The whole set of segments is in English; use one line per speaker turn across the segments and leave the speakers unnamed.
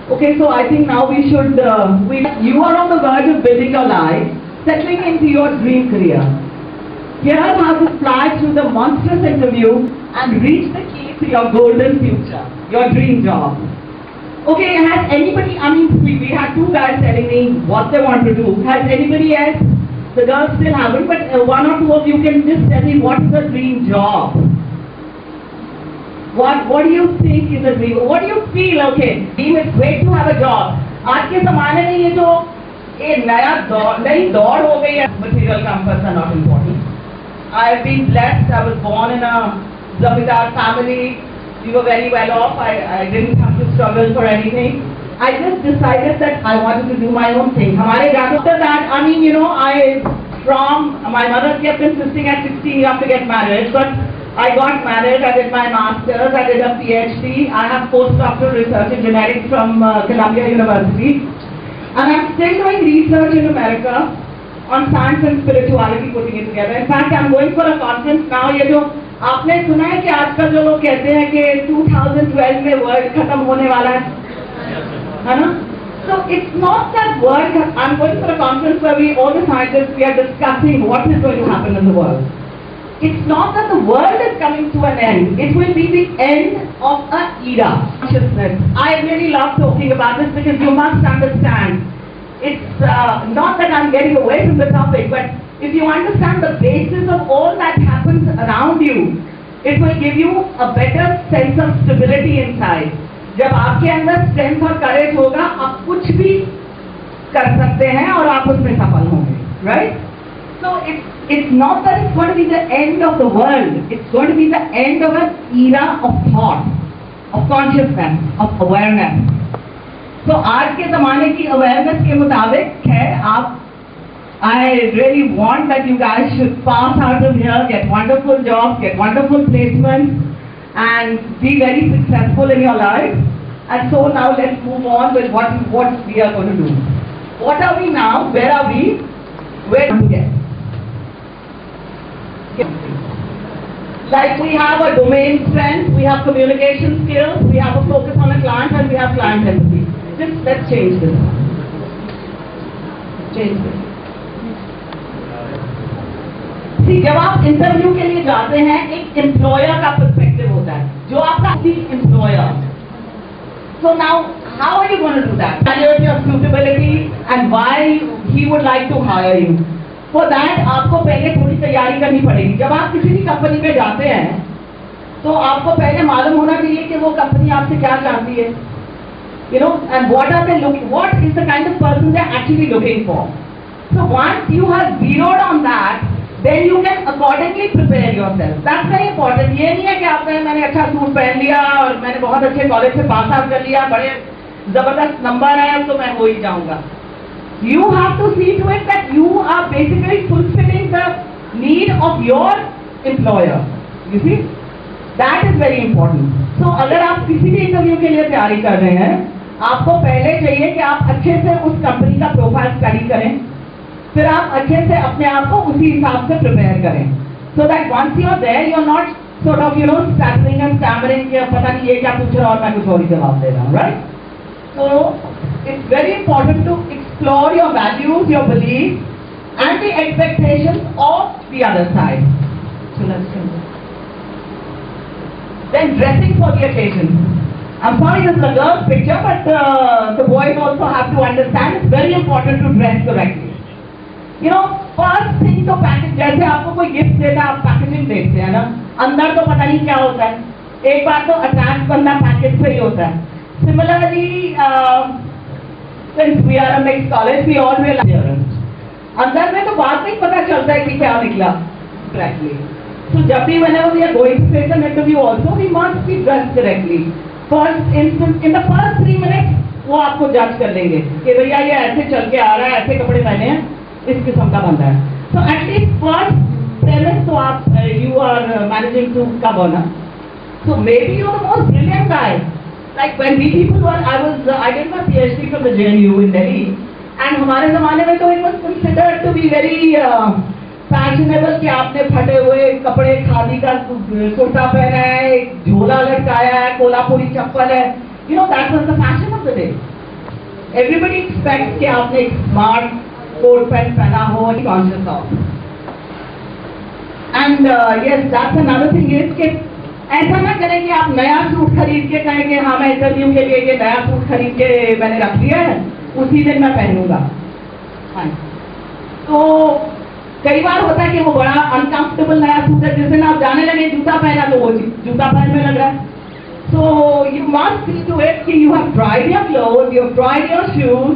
Okay, so I think now we should, you are on the verge of building your life, settling into your dream career. Here how to fly through the monstrous interview and reach the key to your golden future, your dream job. Okay, has anybody, we had two guys telling me what they want to do. Has anybody else? The girls still haven't, but one or two of you can just tell me what is a dream job. What do you think is a dream? What do you feel? Okay, dream is great to have a job. आज के ज़माने में ये जो नई दौड़ हो गई है, material comforts are not important. I have been blessed. I was born in a zamindar family. We were very well off. I didn't have to struggle for anything. I just decided that I wanted to do my own thing. हमारे after that, my mother kept insisting at 16 you have to get married, but I got married, I did my master's, I did a PhD, I have postdoctoral research in genetics from Columbia University, and I'm still doing research in America on science and spirituality, putting it together. In fact, I'm going for a conference now. ये जो आपने सुना है कि आजकल जो लोग कहते हैं कि 2012 में वर्ल्ड खत्म होने वाला है ना? So it's not that world. I'm going for a conference where all the scientists, we are discussing what is going to happen in the world. It's not that the world is coming to an end. It will be the end of an era. Consciousness. I really love talking about this because you must understand. It's not that I'm getting away from the topic, but if you understand the basis of all that happens around you, it will give you a better sense of stability inside. जब आपके अंदर strength और courage होगा, आप कुछ भी कर सकते हैं और आप उसमें सफल होंगे, right? So it's not that it's going to be the end of the world. It's going to be the end of an era of thought, of consciousness, of awareness. So आज के ज़माने की awareness के मुताबिक है आप. I really want that you guys should pass out of here, get wonderful jobs, get wonderful placements, and be very successful in your life. And so now let's move on with what we are going to do. What are we now? Where are we? Where do we get? Like we have a domain strength, we have communication skills, we have a focus on a client, and we have client empathy. Just let's change this. Change this. See, जब आप interview के लिए जाते हैं, एक employer का perspective होता है, जो आपका employer. So now, how are you going to do that? Evaluate your suitability and why he would like to hire you. For that, आपको पहले थोड़ी तैयारी करनी पड़ेगी. जब आप किसी भी कंपनी पे जाते हैं, तो आपको पहले मालूम होना चाहिए कि वो कंपनी आपसे क्या चाहती है. You know, and what is the kind of person they are actually looking for. So once you have zeroed on that, then you can accordingly prepare yourself. That's very important. ये नहीं है कि मैंने अच्छा सूट पहन लिया और मैंने बहुत अच्छे कॉलेज से पास आउट कर लिया, बड़े जबरदस्त नंबर है, तो मैं हो ही जाऊंगा. You have to see to it that you are basically fulfilling the need of your employer. You see, that is very important. So अगर आप किसी भी इंटरव्यू के लिए तैयारी कर रहे हैं, आपको पहले चाहिए कि आप अच्छे से उस कंपनी का प्रोफाइल स्टडी करें, फिर आप अच्छे से अपने आप को उसी हिसाब से प्रिपेयर करें. So that once you are there, you are not sort of stuttering and stammering कि पता नहीं ये क्या पूछ रहा और मैं कुछ और ही जवाब दे रहा हूँ, right? So it's very important to explore your values, your beliefs, and the expectations of the other side. So let's continue. Then dressing for the occasion. I'm sorry this is a girl's picture, but the boys also have to understand it's very important to dress correctly. You know, first thing तो package, जैसे आपको कोई gift देता है, आप packaging देखते हैं ना, अंदर तो पता नहीं क्या होता है. एक बार तो अटैच करना पैकेज से ही होता है. Similarly, since we are a mixed college, we all realize difference. अंदर में तो बात नहीं पता चलता है कि क्या निकला. Correctly. So जब भी whenever we are going to face an interview also, we must be dressed correctly. For instance, in the first 3 minutes, वो आपको जज कर लेंगे कि भैया ये ऐसे चल के आ रहा है, ऐसे कपड़े पहने हैं, इस किस्म का बंदा है. So at least first premise तो आप you are managing to cover ना. So maybe you're the most brilliant guy. Like when we people were, I did my PhD from the JNU in Delhi, and हमारे ज़माने में तो it was considered to be very fashionable कि आपने फटे हुए कपड़े, खादी का कुर्ता पहना है, झोला लटकाया है, कोल्हापुरी चप्पल है. You know, that was the fashion of the day. everybody expects कि आपने एक smart coat पैंट पहना हो, conscious of. And yes, that's another thing is कि ऐसा ना करें कि आप नया सूट खरीद के कहें कि हाँ मैं इंटरव्यू के लिए ये नया सूट खरीद के मैंने रख लिया है, उसी दिन मैं पहनूंगा. हाँ. तो कई बार होता है कि वो बड़ा अनकंफर्टेबल नया सूट है, जिस दिन आप जाने लगे जूता पहना तो वो जूता पहनने लग रहा है. So you must see to it कि you have tried your clothes, you have tried your shoes,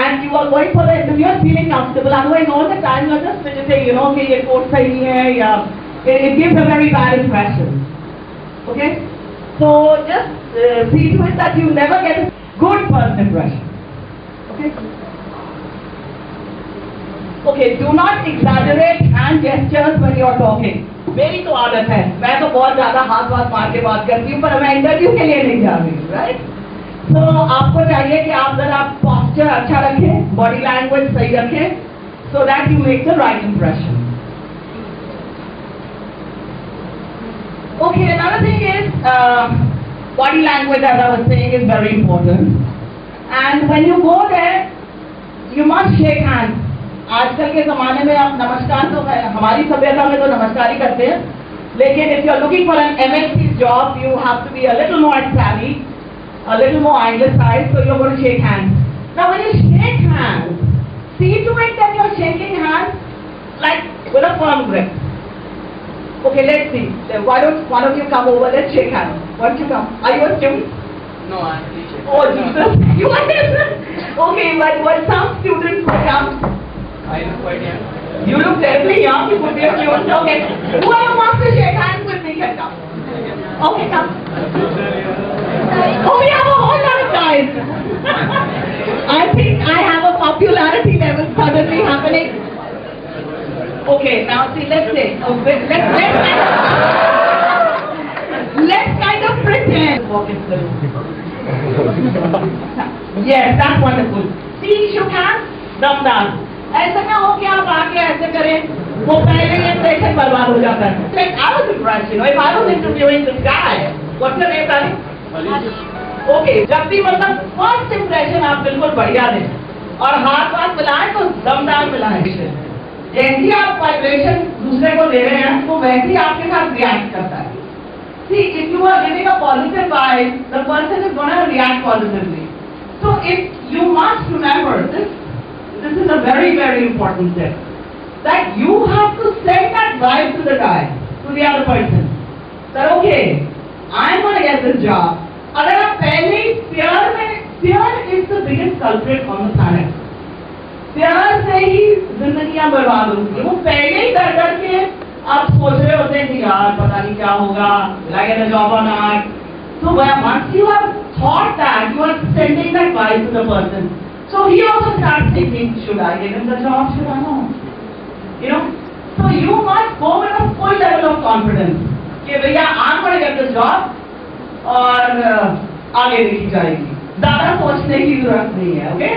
and you are going for the interview and feeling comfortable. Otherwise, all the time you are just fidgeting, you know कि ये coat सही नहीं है या it gives a very bad impression. Okay? So just see to it that you never get a good first impression. Okay? Okay, do not exaggerate hand gestures when you are talking. मेरी तो आदत है, मैं तो बहुत ज्यादा हाथ मार के बात करती हूँ, पर मैं इंटरव्यू के लिए नहीं जा रही हूँ, राइट? तो आपको चाहिए कि आप जरा पोस्चर अच्छा रखें, बॉडी लैंग्वेज सही रखें, so that you make the right impression. Okay, another thing is body language, as I was saying, is very important. And when you go there, you must shake hands. आजकल के ज़माने में आप नमस्कार तो हमारी सभ्यता में तो नमस्कार ही करते हैं, लेकिन if you are looking for an MNC job, you have to be a little more savvy, a little more anglicized, so you're going to shake hands. Now when you shake hands, see to it that you're shaking hands like with a firm grip. Okay, let's see. Why don't one of you come over? Let's shake hands. Why don't you come? Are you a student?
No, I'm a teacher.
Oh Jesus, you are okay, but some students will come.
I look quite young.
You look terribly young. You could be a cute. Okay. Whoever wants to shake hands with me can come. Okay, come. Oh, we have a whole lot of guys. I think I have a popularity level suddenly happening. Okay, now see, let's say, let's kind of pretend. Yes, that's wonderful. See, shook hands, thumb down. ऐसा ना हो कि आप आके ऐसे करें, वो पहले ही impression बर्बाद हो जाता है. Like I was impressed, you know, if I was interviewing this guy, what's your name, darling? Okay, जब भी मतलब first impression आप बिल्कुल बढ़िया दें और हाथ मिलाएं तो दमदार मिलाएं. जैसे ही आप vibration दूसरे को दे रहे हैं, वो वैसे ही आपके साथ react करता है. See, if you are giving a positive vibe, the person is going to react positively. So if you must remember this is a very, very important step. That you have to send that vibe to the guy, to the other person. That okay, I'm going to get this job. अगर आप पहले ही fear is the biggest culprit on the planet. fear से ही जिंदगियां बर्बाद होती है. वो पहले ही डर के आप सोच रहे होते हैं कि यार पता नहीं क्या होगा, will I get a job or not. So once you have thought that, you are sending that vibe to the person. So he also starts thinking, should I give him the job, should I not? You know? So you must go with a full level of confidence. कि भैया I'm going to get this job और आगे देखी जाएगी. ज़्यादा सोचने की जरूरत नहीं है, okay?